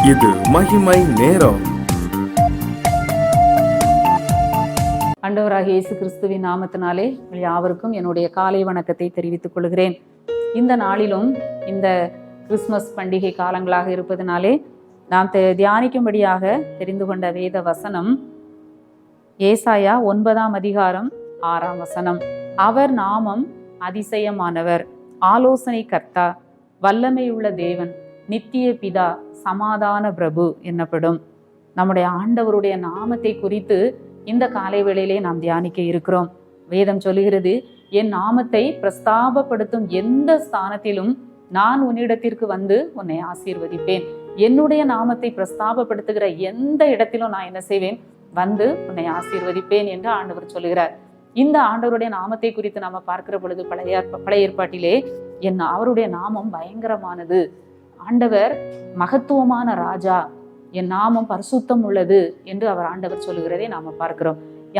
இது மகிமை நேரம். ஆண்டவராகிய இயேசு கிறிஸ்துவின் நாமத்தினாலே யாவருக்கும் என்னுடைய காலை வணக்கத்தை தெரிவித்துக் கொள்கிறேன். இந்த நாளிலும் இந்த கிறிஸ்துமஸ் பண்டிகை காலங்களாக இருப்பதனாலே நாம் தியானிக்கும்படியாக தெரிந்து கொண்ட வேத வசனம் ஏசாயா 9:6. அவர் நாமம் அதிசயமானவர், ஆலோசனை கர்த்தா, வல்லமையுள்ள தேவன், நித்திய பிதா, சமாதான பிரபு என்னப்படும். நம்முடைய ஆண்டவருடைய நாமத்தை குறித்து இந்த காலை வேளையிலே நாம் தியானிக்க இருக்கிறோம். வேதம் சொல்லுகிறது, என் நாமத்தை பிரஸ்தாபப்படுத்தும் எந்த ஸ்தானத்திலும் நான் உன்னிடத்திற்கு வந்து உன்னை ஆசீர்வதிப்பேன். என்னுடைய நாமத்தை பிரஸ்தாபப்படுத்துகிற எந்த இடத்திலும் நான் என்ன செய்வேன்? வந்து உன்னை ஆசீர்வதிப்பேன் என்று ஆண்டவர் சொல்லுகிறார். இந்த ஆண்டவருடைய நாமத்தை குறித்து நாம பார்க்கிற பொழுது பழைய ஏற்பாட்டிலே அவருடைய நாமம் பயங்கரமானது. ஆண்டவர் மகத்துவமான ராஜா, என் நாமம் பரிசுத்தம் உள்ளது என்று ஆண்டவர் சொல்லுகிறதை நாம பார்க்கிறோம்.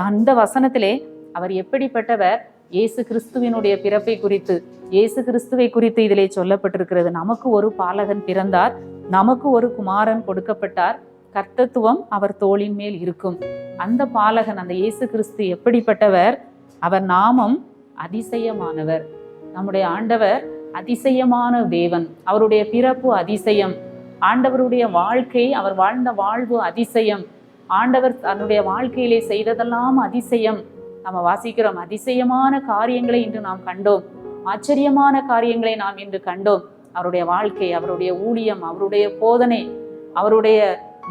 அந்த வசனத்திலே அவர் எப்படிப்பட்டவர்? இயேசு கிறிஸ்துவினுடைய பிறப்பை குறித்து, இயேசு கிறிஸ்துவை குறித்து இதிலே சொல்லப்பட்டிருக்கிறது. நமக்கு ஒரு பாலகன் பிறந்தார், நமக்கு ஒரு குமாரன் கொடுக்கப்பட்டார், கர்த்தத்துவம் அவர் தோளின் மேல் இருக்கும். அந்த பாலகன், அந்த இயேசு கிறிஸ்து எப்படிப்பட்டவர்? அவர் நாமம் அதிசயமானவர். நம்முடைய ஆண்டவர் அதிசயமான தேவன். அவருடைய பிறப்பு அதிசயம். ஆண்டவருடைய வாழ்க்கை, அவர் வாழ்ந்த வாழ்வு அதிசயம். ஆண்டவர் தன்னுடைய வாழ்க்கையிலே செய்ததெல்லாம் அதிசயம். நம்ம வாசிக்கிறோம், அதிசயமான காரியங்களை இன்று நாம் கண்டோம், ஆச்சரியமான காரியங்களை நாம் இன்று கண்டோம். அவருடைய வாழ்க்கை, அவருடைய ஊழியம், அவருடைய போதனை, அவருடைய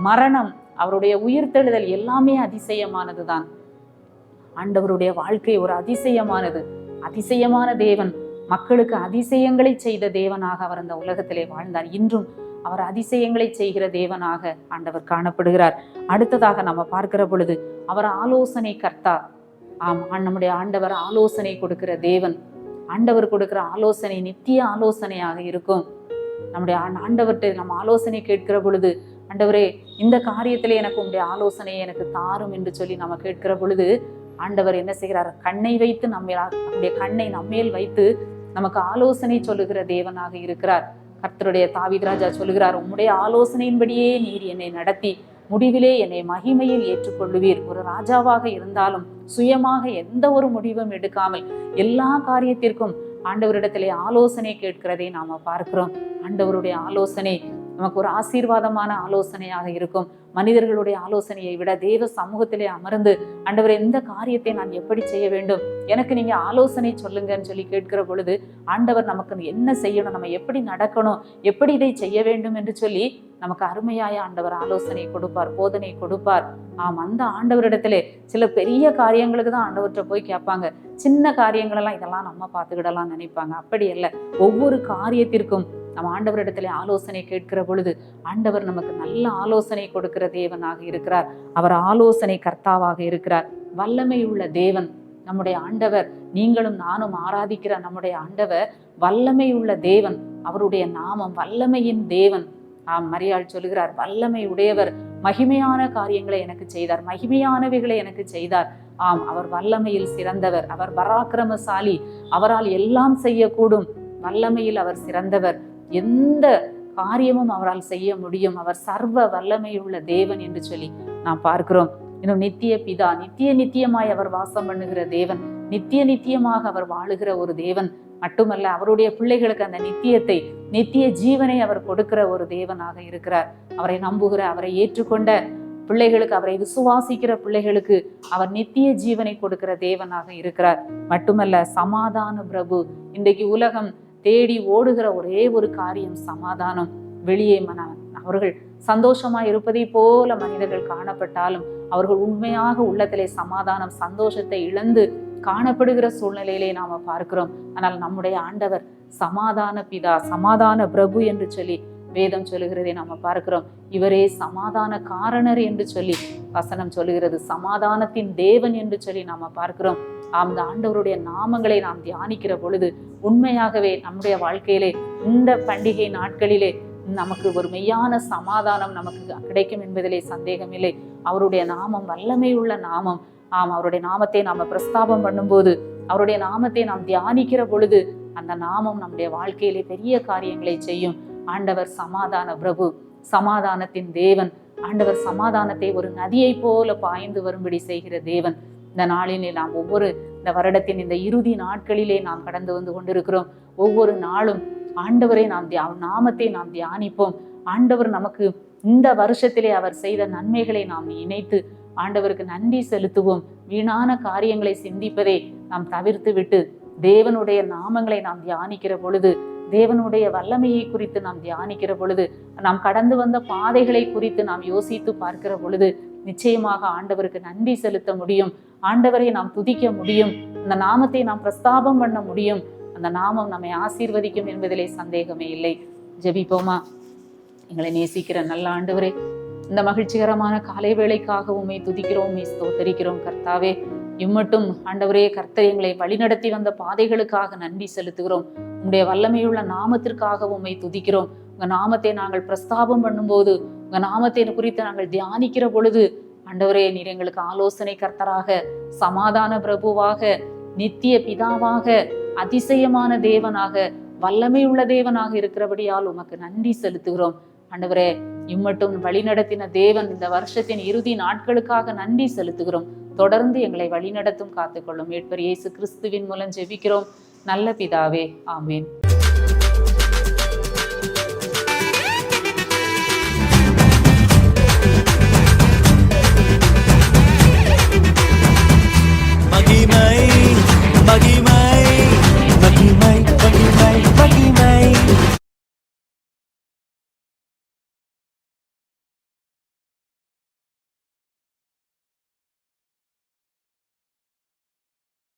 மரணம், அவருடைய உயிர்த்தெழுதல் எல்லாமே அதிசயமானதுதான். ஆண்டவருடைய வாழ்க்கை ஒரு அதிசயமானது. அதிசயமான தேவன், மக்களுக்கு அதிசயங்களை செய்த தேவனாக அவர் அந்த உலகத்திலே வாழ்ந்தார். இன்றும் அவர் அதிசயங்களை செய்கிற தேவனாக ஆண்டவர் காணப்படுகிறார். அடுத்ததாக நம்ம பார்க்கிற பொழுது அவர் ஆலோசனை கர்த்தா. நம்முடைய ஆண்டவர் ஆலோசனை கொடுக்கிற தேவன். ஆண்டவர் கொடுக்கிற ஆலோசனை நித்திய ஆலோசனையாக இருக்கும். நம்முடைய ஆண்டவர்கிட்ட நம்ம ஆலோசனை கேட்கிற பொழுது, ஆண்டவரே இந்த காரியத்திலே எனக்கு உங்களுடைய ஆலோசனையை எனக்கு தாரும் என்று சொல்லி நம்ம கேட்கிற பொழுது ஆண்டவர் என்ன செய்கிறார்? கண்ணை வைத்து நம்முடைய கண்ணை நம்மேல் வைத்து நமக்கு ஆலோசனை சொல்லுகிற தேவனாக இருக்கிறார். கர்த்தருடைய தாவீது ராஜா சொல்லுகிறார், உம்முடைய ஆலோசனையின்படியே நீர் என்னை நடத்தி முடிவிலே என்னை மகிமையில் ஏற்றுக்கொள்ளுவீர். ஒரு ராஜாவாக இருந்தாலும் சுயமாக எந்த ஒரு முடிவும் எடுக்காமல் எல்லா காரியத்திற்கும் ஆண்டவரிடத்திலே ஆலோசனை கேட்கிறதை நாம பார்க்கிறோம். ஆண்டவருடைய ஆலோசனை நமக்கு ஒரு ஆசீர்வாதமான ஆலோசனையாக இருக்கும். மனிதர்களுடைய ஆலோசனையை விட தேவ சமூகத்திலே அமர்ந்து, ஆண்டவர் எந்த காரியத்தை நான் எப்படி செய்ய வேண்டும், எனக்கு நீங்க ஆலோசனை சொல்லுங்கன்னு சொல்லி கேட்கிற பொழுது ஆண்டவர் நமக்கு என்ன செய்யணும், நம்ம எப்படி நடக்கணும், எப்படி இதை செய்ய வேண்டும் என்று சொல்லி நமக்கு அருமையாய ஆண்டவர் ஆலோசனை கொடுப்பார், போதனை கொடுப்பார். அந்த ஆண்டவரிடத்திலே சில பெரிய காரியங்களுக்கு தான் ஆண்டவர்கிட்ட போய் கேட்பாங்க. சின்ன காரியங்களெல்லாம் இதெல்லாம் நம்ம பார்த்துக்கிடலாம் நினைப்பாங்க. அப்படி அல்ல. ஒவ்வொரு காரியத்திற்கும் நம்ம ஆண்டவரிடத்திலே ஆலோசனை கேட்கிற பொழுது ஆண்டவர் நமக்கு நல்ல ஆலோசனை கொடுக்கிற தேவனாக இருக்கிறார். அவர் ஆலோசனை கர்த்தாவாக இருக்கிறார். வல்லமை உள்ள தேவன் நம்முடைய ஆண்டவர். நீங்களும் நானும் ஆராதிக்கிற நம்முடைய ஆண்டவர் வல்லமை உள்ள தேவன். அவருடைய நாமம் வல்லமையின் தேவன். மரியாள் சொல்லுகிறார், வல்லமை உடையவர், மகிமையான காரியங்களை எனக்கு செய்தார், மகிமையானவைகளை எனக்கு செய்தார். அவர் வல்லமையில் சிறந்தவர், அவர் பராக்கிரமசாலி, அவரால் எல்லாம் செய்யக்கூடும், வல்லமையில் அவர் சிறந்தவர், எந்த காரியமும் அவரால் செய்ய முடியும், அவர் சர்வ வல்லமையுள்ள தேவன் என்று சொல்லி நாம் பார்க்கிறோம். இன்னும் நித்திய பிதா, நித்தியமாய் அவர் வாசம் பண்ணுகிற தேவன், நித்தியமாக அவர் வாழுகிற ஒரு தேவன் மட்டுமல்ல, அவருடைய பிள்ளைகளுக்கு அந்த நித்திய ஜீவனை அவர் கொடுக்கிற ஒரு தேவனாக இருக்கிறார். அவரை நம்புகிற, அவரை ஏற்றுக்கொண்ட பிள்ளைகளுக்கு, அவரை விசுவாசிக்கிற பிள்ளைகளுக்கு அவர் நித்திய ஜீவனை கொடுக்கிற தேவனாக இருக்கிறார். மட்டுமல்ல, சமாதான பிரபு. இன்றைக்கு உலகம் தேடி ஓடுகிற ஒரே ஒரு காரியம் சமாதானம். வெளியே அவர்கள் சந்தோஷமாய் இருப்பதை போல மனிதர்கள் காணப்பட்டாலும் அவர்கள் உண்மையாக உள்ளத்திலே சமாதானம், சந்தோஷத்தை இழந்து காணப்படுகிற சூழ்நிலையிலே நாம பார்க்கிறோம். ஆனால் நம்முடைய ஆண்டவர் சமாதான பிதா, சமாதான பிரபு என்று சொல்லி வேதம் சொல்லுகிறதை நாம பார்க்கிறோம். இவரே சமாதான காரணர் என்று சொல்லி வசனம் சொல்லுகிறது. சமாதானத்தின் தேவன் என்று சொல்லி நாம பார்க்கிறோம். அந்த ஆண்டவருடைய நாமங்களை நாம் தியானிக்கிற பொழுது உண்மையாகவே நம்முடைய வாழ்க்கையிலே இந்த பண்டிகை நாட்களிலே நமக்கு ஒரு மெய்யான சமாதானம் நமக்கு கிடைக்கும் என்பதிலே சந்தேகமில்லை. அவருடைய நாமம் வல்லமை உள்ள நாமம். அவருடைய நாமத்தை நாம பிரஸ்தாபம் பண்ணும்போது, அவருடைய நாமத்தை நாம் தியானிக்கிற பொழுது அந்த நாமம் நம்முடைய வாழ்க்கையிலே பெரிய காரியங்களை செய்யும். ஆண்டவர் சமாதான பிரபு. சமாதானத்தின் தேவன். ஆண்டவர் சமாதானத்தை ஒரு நதியை போல பாய்ந்து வரும்படி செய்கிற தேவன். இந்த நாளிலே நாம் இந்த வருடத்தின் இந்த இறுதி நாட்களிலே நாம் கடந்து வந்து கொண்டிருக்கிறோம். ஒவ்வொரு நாளும் ஆண்டவரை நாமத்தை நாம் தியானிப்போம். ஆண்டவர் நமக்கு இந்த வருஷத்திலே அவர் செய்த நன்மைகளை நாம் இணைத்து ஆண்டவருக்கு நன்றி செலுத்துவோம். வீணான காரியங்களை சிந்திப்பதை நாம் தவிர்த்து விட்டு தேவனுடைய நாமங்களை நாம் தியானிக்கிற பொழுது, தேவனுடைய வல்லமையை குறித்து நாம் தியானிக்கிற பொழுது, நாம் கடந்து வந்த பாதைகளை குறித்து நாம் யோசித்து பார்க்கிற பொழுது நிச்சயமாக ஆண்டவருக்கு நன்றி செலுத்த முடியும். ஆண்டவரை நாம் துதிக்க முடியும். அந்த நாமத்தை நாம் பிரஸ்தாபம் பண்ண முடியும். அந்த நாமம் நம்மை ஆசீர்வதிக்கும் என்பதிலே சந்தேகமே இல்லை. ஜெபிப்போமா? எங்களை நேசிக்கிற நல்ல ஆண்டவரே, இந்த மகிழ்ச்சிகரமான காலை வேளைக்காக உம்மை துதிக்கிறோம், உம்மை ஸ்தோத்தரிக்கிறோம். கர்த்தாவே, இம்மட்டும் ஆண்டவரே கர்த்தர் எங்களை வழிநடத்தி வந்த பாதைகளுக்காக நன்றி செலுத்துகிறோம். உம்முடைய வல்லமையுள்ள நாமத்திற்காக உம்மை துதிக்கிறோம். உங்க நாமத்தை நாங்கள் பிரஸ்தாபம் பண்ணும்போது, உங்க நாமத்தை குறித்து நாங்கள் தியானிக்கிற பொழுது ஆண்டவரே, நீர் எங்களுக்கு ஆலோசனை கர்த்தராக, சமாதான பிரபுவாக, நித்திய பிதாவாக, அதிசயமான தேவனாக, வல்லமையுள்ள தேவனாக இருக்கிறபடியால் உமக்கு நன்றி செலுத்துகிறோம். ஆண்டவரே, இம்மட்டும் வழிநடத்தின தேவன், இந்த வருஷத்தின் இறுதி நாட்களுக்காக நன்றி செலுத்துகிறோம். தொடர்ந்து எங்களை வழிநடத்தும் காத்துக்கொள்ளும். மீட்பர் இயேசு கிறிஸ்துவின் மூலம் ஜெபிக்கிறோம் நல்ல பிதாவே, ஆமேன். மகிமை